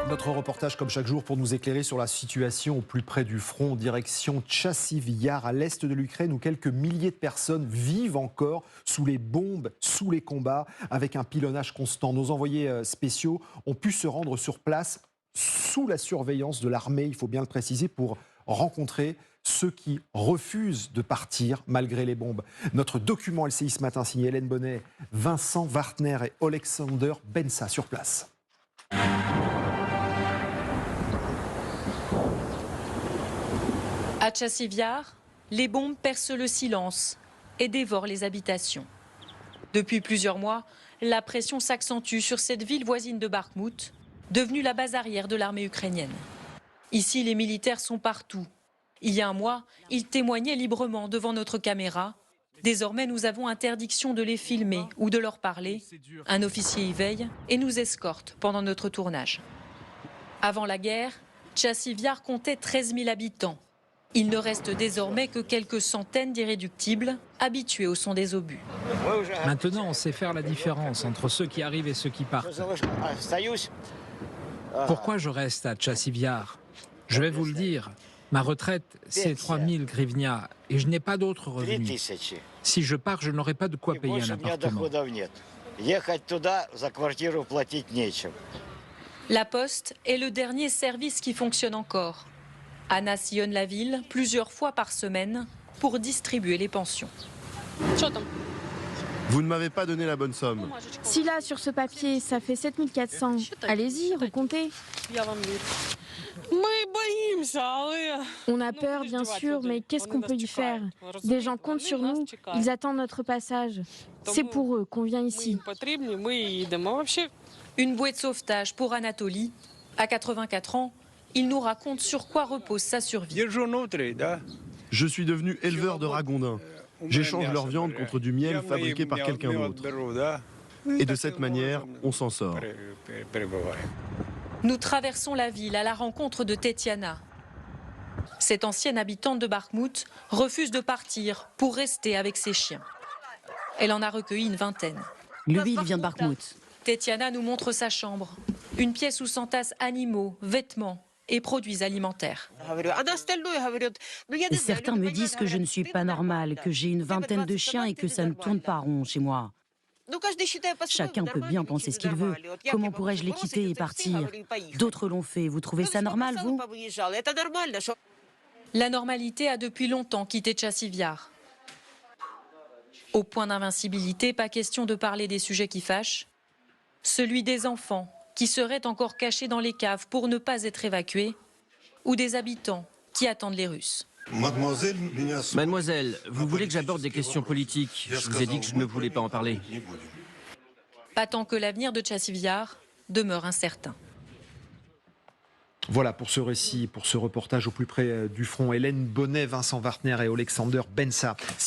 Notre reportage, comme chaque jour, pour nous éclairer sur la situation au plus près du front, direction Tchassiv Yar, à l'est de l'Ukraine, où quelques milliers de personnes vivent encore sous les bombes, sous les combats, avec un pilonnage constant. Nos envoyés spéciaux ont pu se rendre sur place sous la surveillance de l'armée, il faut bien le préciser, pour rencontrer ceux qui refusent de partir malgré les bombes. Notre document LCI ce matin, signé Hélène Bonnet, Vincent Wartner et Alexander Bensa sur place. À Tchassiv Yar, les bombes percent le silence et dévorent les habitations. Depuis plusieurs mois, la pression s'accentue sur cette ville voisine de Bakhmout, devenue la base arrière de l'armée ukrainienne. Ici, les militaires sont partout. Il y a un mois, ils témoignaient librement devant notre caméra. Désormais, nous avons interdiction de les filmer ou de leur parler. Un officier y veille et nous escorte pendant notre tournage. Avant la guerre, Tchassiv Yar comptait 13 000 habitants. Il ne reste désormais que quelques centaines d'irréductibles, habitués au son des obus. Maintenant, on sait faire la différence entre ceux qui arrivent et ceux qui partent. Pourquoi je reste à Tchassiv Yar? Je vais vous le dire, ma retraite, c'est 3000 grivnia et je n'ai pas d'autres revenus. Si je pars, je n'aurai pas de quoi payer un appartement. La Poste est le dernier service qui fonctionne encore. Anna sillonne la ville plusieurs fois par semaine pour distribuer les pensions. Vous ne m'avez pas donné la bonne somme. Si là, sur ce papier, ça fait 7400, allez-y, recomptez. On a peur, bien sûr, mais qu'est-ce qu'on peut y faire? Des gens comptent sur nous, ils attendent notre passage. C'est pour eux qu'on vient ici. Une bouée de sauvetage pour Anatoly. À 84 ans, il nous raconte sur quoi repose sa survie. Je suis devenu éleveur de ragondins. J'échange leur viande contre du miel fabriqué par quelqu'un d'autre. Et de cette manière, on s'en sort. Nous traversons la ville à la rencontre de Tetiana. Cette ancienne habitante de Bakhmout refuse de partir pour rester avec ses chiens. Elle en a recueilli une vingtaine. Lui, il vient de Bakhmout. Tetiana nous montre sa chambre. Une pièce où s'entassent animaux, vêtements et produits alimentaires. Et certains me disent que je ne suis pas normale, que j'ai une vingtaine de chiens et que ça ne tourne pas rond chez moi. Chacun peut bien penser ce qu'il veut. Comment pourrais-je les quitter et partir? D'autres l'ont fait. Vous trouvez ça normal, vous? La normalité a depuis longtemps quitté Tchassiv Yar. Au point d'invincibilité, pas question de parler des sujets qui fâchent. Celui des enfants qui seraient encore cachés dans les caves pour ne pas être évacués, ou des habitants qui attendent les Russes. Mademoiselle, vous voulez que j'aborde des questions politiques? Je vous ai dit que je ne voulais pas en parler. Pas tant que l'avenir de Tchassiv Yar demeure incertain. Voilà pour ce récit, pour ce reportage au plus près du front. Hélène Bonnet, Vincent Wartner et Alexander Bensa.